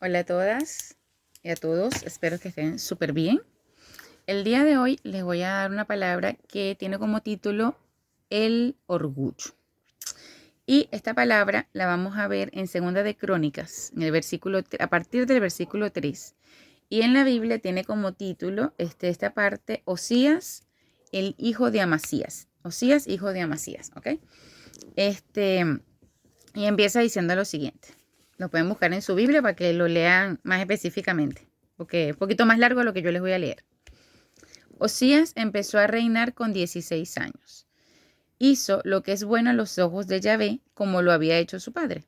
Hola a todas y a todos, espero que estén súper bien. El día de hoy les voy a dar una palabra que tiene como título el orgullo. Y esta palabra la vamos a ver en Segunda de Crónicas, en el versículo, a partir del versículo 3. Y en la Biblia tiene como título esta parte, Osías, el hijo de Amasías. Osías, hijo de Amasías, ¿ok? Y empieza diciendo lo siguiente. Lo pueden buscar en su Biblia para que lo lean más específicamente, porque es un poquito más largo de lo que yo les voy a leer. Osías empezó a reinar con 16 años. Hizo lo que es bueno a los ojos de Yahvé, como lo había hecho su padre.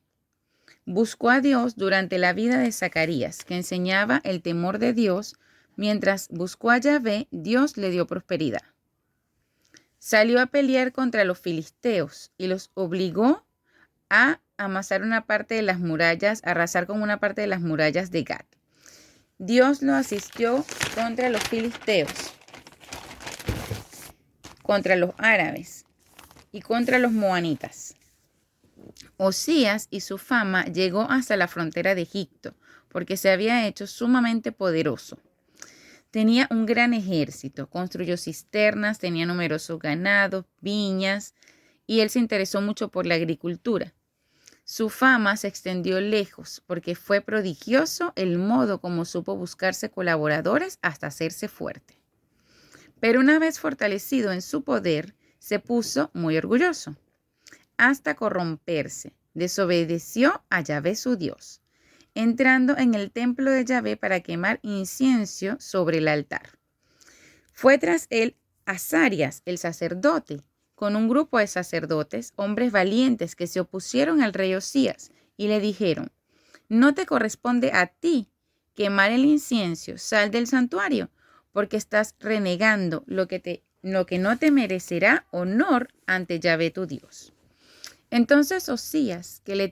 Buscó a Dios durante la vida de Zacarías, que enseñaba el temor de Dios. Mientras buscó a Yahvé, Dios le dio prosperidad. Salió a pelear contra los filisteos y los obligó a amasar una parte de las murallas, arrasar con una parte de las murallas de Gat. Dios lo asistió contra los filisteos, contra los árabes y contra los moanitas. Osías y su fama llegó hasta la frontera de Egipto, porque se había hecho sumamente poderoso. Tenía un gran ejército, construyó cisternas, tenía numerosos ganados, viñas, y él se interesó mucho por la agricultura. Su fama se extendió lejos porque fue prodigioso el modo como supo buscarse colaboradores hasta hacerse fuerte. Pero una vez fortalecido en su poder, se puso muy orgulloso, hasta corromperse. Desobedeció a Yahvé su Dios, entrando en el templo de Yahvé para quemar incienso sobre el altar. Fue tras él Azarias, el sacerdote, con un grupo de sacerdotes, hombres valientes que se opusieron al rey Osías y le dijeron: no te corresponde a ti quemar el incienso, sal del santuario, porque estás renegando lo que no te merecerá honor ante Yahvé tu Dios. Entonces Osías, que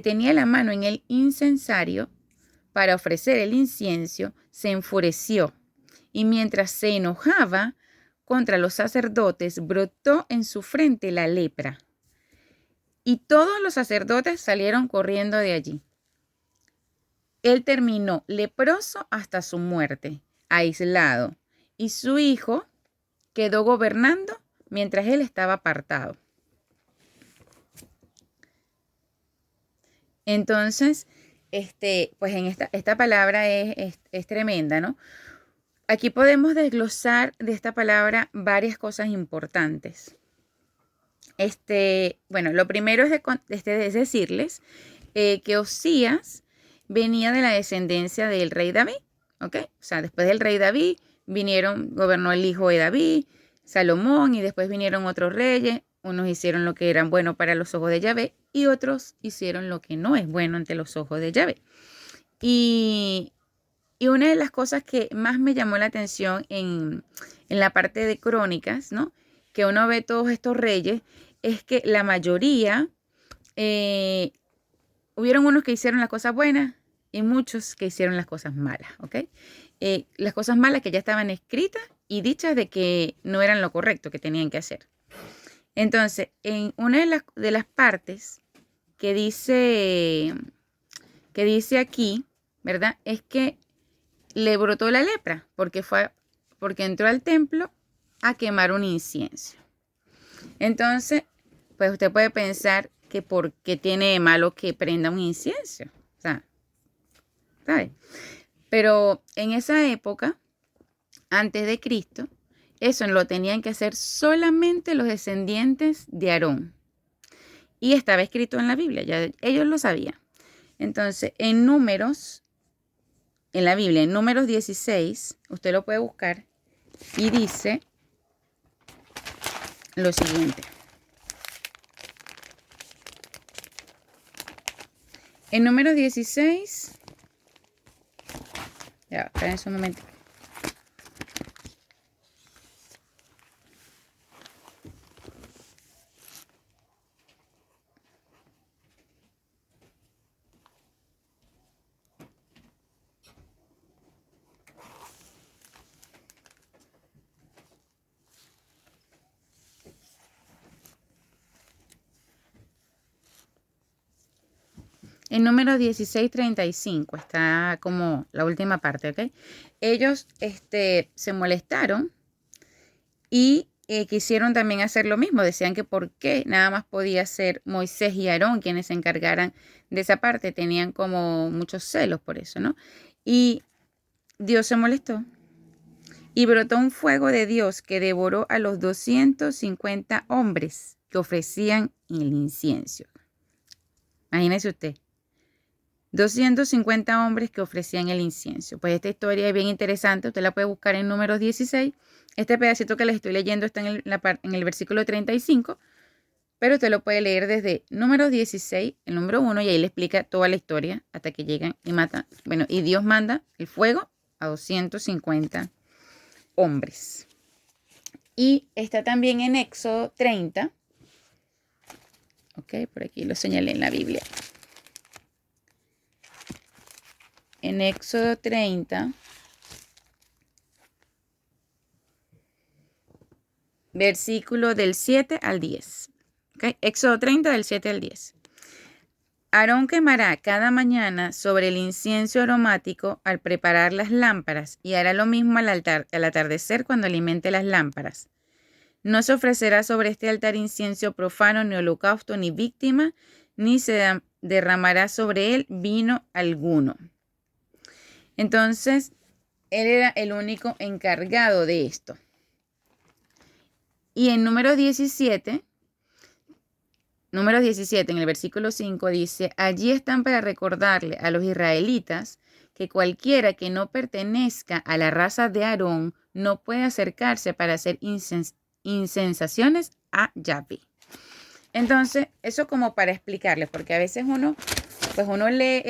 tenía la mano en el incensario para ofrecer el incienso, se enfureció y mientras se enojaba contra los sacerdotes, brotó en su frente la lepra. Y todos los sacerdotes salieron corriendo de allí. Él terminó leproso hasta su muerte, aislado, y su hijo quedó gobernando mientras él estaba apartado. Entonces, pues en esta palabra es tremenda, ¿no? Aquí podemos desglosar de esta palabra varias cosas importantes. Bueno, lo primero es decirles que Osías venía de la descendencia del rey David, ¿ok? O sea, después del rey David gobernó el hijo de David, Salomón, y después vinieron otros reyes. Unos hicieron lo que era bueno para los ojos de Yahvé y otros hicieron lo que no es bueno ante los ojos de Yahvé. Y una de las cosas que más me llamó la atención en la parte de crónicas, ¿no? Que uno ve todos estos reyes, es que la mayoría, hubieron unos que hicieron las cosas buenas y muchos que hicieron las cosas malas, ¿ok? Las cosas malas que ya estaban escritas y dichas de que no eran lo correcto que tenían que hacer. Entonces, en una de las partes que dice aquí, ¿verdad? Es que le brotó la lepra porque entró al templo a quemar un incienso. Entonces, pues usted puede pensar que por qué tiene de malo que prenda un incienso. O sea, ¿sabe? Pero en esa época, antes de Cristo, eso lo tenían que hacer solamente los descendientes de Aarón. Y estaba escrito en la Biblia, ya ellos lo sabían. Entonces, en la Biblia, en Números 16, usted lo puede buscar y dice lo siguiente. En Números 16, ya, esperen un momento. En número 16:35 está como la última parte, ¿ok? Ellos se molestaron y quisieron también hacer lo mismo. Decían que por qué nada más podía ser Moisés y Aarón quienes se encargaran de esa parte. Tenían como muchos celos por eso, ¿no? Y Dios se molestó y brotó un fuego de Dios que devoró a los 250 hombres que ofrecían el incienso. Imagínese usted. 250 hombres que ofrecían el incienso. Pues esta historia es bien interesante. Usted la puede buscar en Números 16. Este pedacito que les estoy leyendo está en el versículo 35. Pero usted lo puede leer desde Números 16, el número 1, y ahí le explica toda la historia hasta que llegan y matan. Bueno, y Dios manda el fuego a 250 hombres. Y está también en Éxodo 30. Ok, por aquí lo señalé en la Biblia. En Éxodo 30, versículo del 7 al 10. ¿Okay? Éxodo 30 del 7 al 10. Aarón quemará cada mañana sobre el incienso aromático al preparar las lámparas y hará lo mismo al atardecer cuando alimente las lámparas. No se ofrecerá sobre este altar incienso profano, ni holocausto, ni víctima, ni se derramará sobre él vino alguno. Entonces, él era el único encargado de esto. Y en número 17, en el versículo 5 dice, allí están para recordarle a los israelitas que cualquiera que no pertenezca a la raza de Aarón no puede acercarse para hacer incensaciones a Yahvé. Entonces, eso como para explicarles, porque a veces uno lee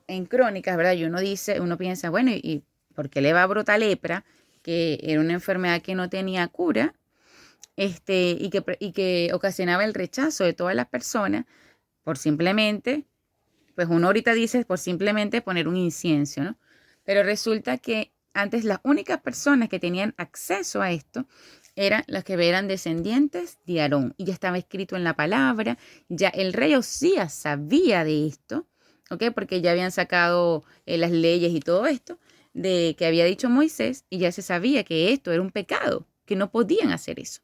en crónicas, ¿verdad? Y uno piensa, bueno, ¿y por qué le va a brotar lepra? Que era una enfermedad que no tenía cura, y que ocasionaba el rechazo de todas las personas por simplemente, pues uno ahorita dice por simplemente poner un incienso, ¿no? Pero resulta que antes las únicas personas que tenían acceso a esto eran las que eran descendientes de Aarón. Y ya estaba escrito en la palabra, ya el rey Osías sabía de esto, ¿ok? Porque ya habían sacado las leyes y todo esto de que había dicho Moisés y ya se sabía que esto era un pecado, que no podían hacer eso.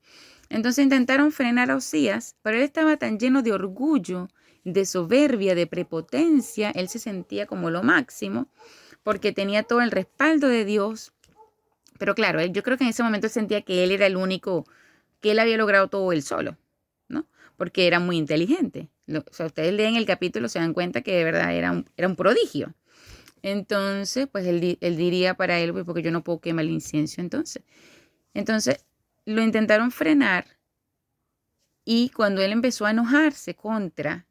Entonces intentaron frenar a Osías, pero él estaba tan lleno de orgullo, de soberbia, de prepotencia, él se sentía como lo máximo, porque tenía todo el respaldo de Dios. Pero claro, yo creo que en ese momento él sentía que él era el único, que él había logrado todo él solo, ¿no? Porque era muy inteligente. O sea, ustedes leen el capítulo, se dan cuenta que de verdad era un prodigio. Entonces, pues él diría para él, pues porque yo no puedo quemar el incienso entonces. Entonces, lo intentaron frenar y cuando él empezó a enojarse contra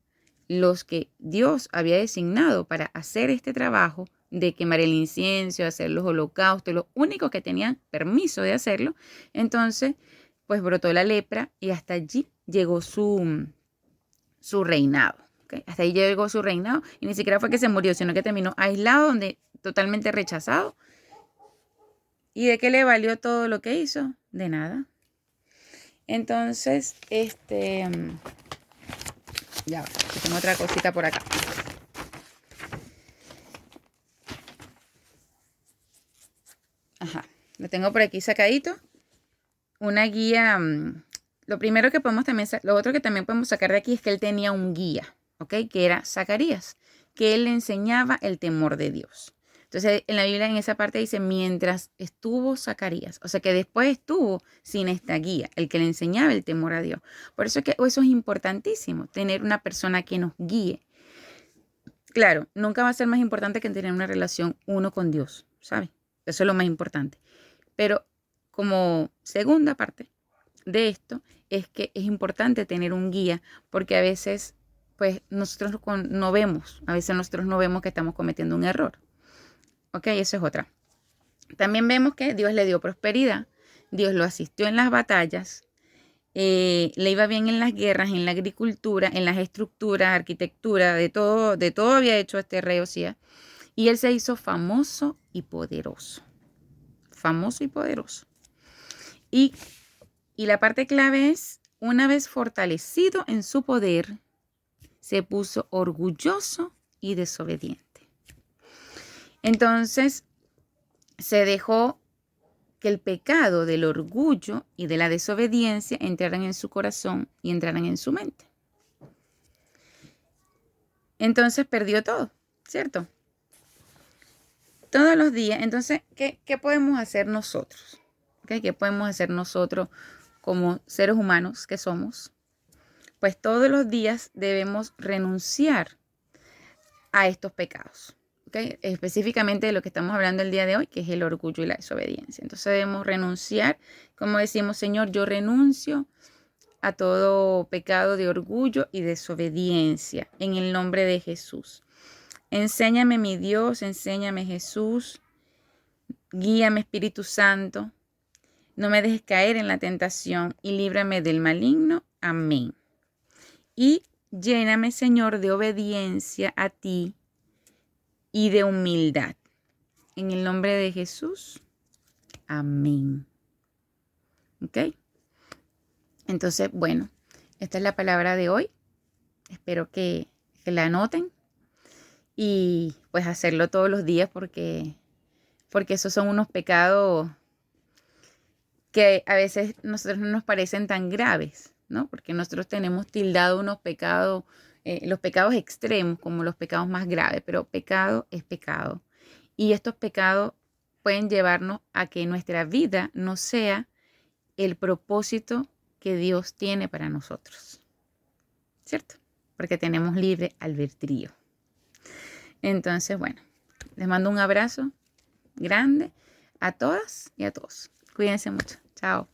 los que Dios había designado para hacer este trabajo de quemar el incienso, hacer los holocaustos, los únicos que tenían permiso de hacerlo, entonces pues brotó la lepra y hasta allí llegó su reinado. ¿Okay? Hasta ahí llegó su reinado y ni siquiera fue que se murió, sino que terminó aislado, totalmente rechazado. ¿Y de qué le valió todo lo que hizo? De nada. Entonces, ya, tengo otra cosita por acá. Ajá, lo tengo por aquí sacadito. Una guía. Lo otro que también podemos sacar de aquí es que él tenía un guía, ¿ok? Que era Zacarías, que él le enseñaba el temor de Dios. Entonces, en la Biblia, en esa parte dice, mientras estuvo Zacarías, o sea que después estuvo sin esta guía, el que le enseñaba el temor a Dios. Por eso es que eso es importantísimo, tener una persona que nos guíe. Claro, nunca va a ser más importante que tener una relación uno con Dios, ¿sabes? Eso es lo más importante. Pero como segunda parte de esto es que es importante tener un guía porque a veces pues nosotros no vemos que estamos cometiendo un error. Ok, eso es otra. También vemos que Dios le dio prosperidad, Dios lo asistió en las batallas, le iba bien en las guerras, en la agricultura, en las estructuras, arquitectura, de todo había hecho este rey Osías. Y él se hizo famoso y poderoso. Famoso y poderoso. Y la parte clave es, una vez fortalecido en su poder, se puso orgulloso y desobediente. Entonces, se dejó que el pecado del orgullo y de la desobediencia entraran en su corazón y entraran en su mente. Entonces perdió todo, ¿cierto? Todos los días. Entonces, ¿qué podemos hacer nosotros? ¿Okay? ¿Qué podemos hacer nosotros como seres humanos que somos? Pues todos los días debemos renunciar a estos pecados. ¿Okay? Específicamente de lo que estamos hablando el día de hoy, que es el orgullo y la desobediencia. Entonces debemos renunciar, como decimos, Señor, yo renuncio a todo pecado de orgullo y desobediencia en el nombre de Jesús. Enséñame, mi Dios, enséñame, Jesús, guíame, Espíritu Santo, no me dejes caer en la tentación y líbrame del maligno. Amén. Y lléname, Señor, de obediencia a ti y de humildad. En el nombre de Jesús. Amén. ¿Ok? Entonces, bueno, esta es la palabra de hoy. Espero que la anoten y pues hacerlo todos los días porque esos son unos pecados que a veces nosotros no nos parecen tan graves, ¿no? Porque nosotros tenemos tildado unos pecados, los pecados extremos como los pecados más graves, pero pecado es pecado. Y estos pecados pueden llevarnos a que nuestra vida no sea el propósito que Dios tiene para nosotros, ¿cierto? Porque tenemos libre albedrío. Entonces, bueno, les mando un abrazo grande a todas y a todos. Cuídense mucho. Chao.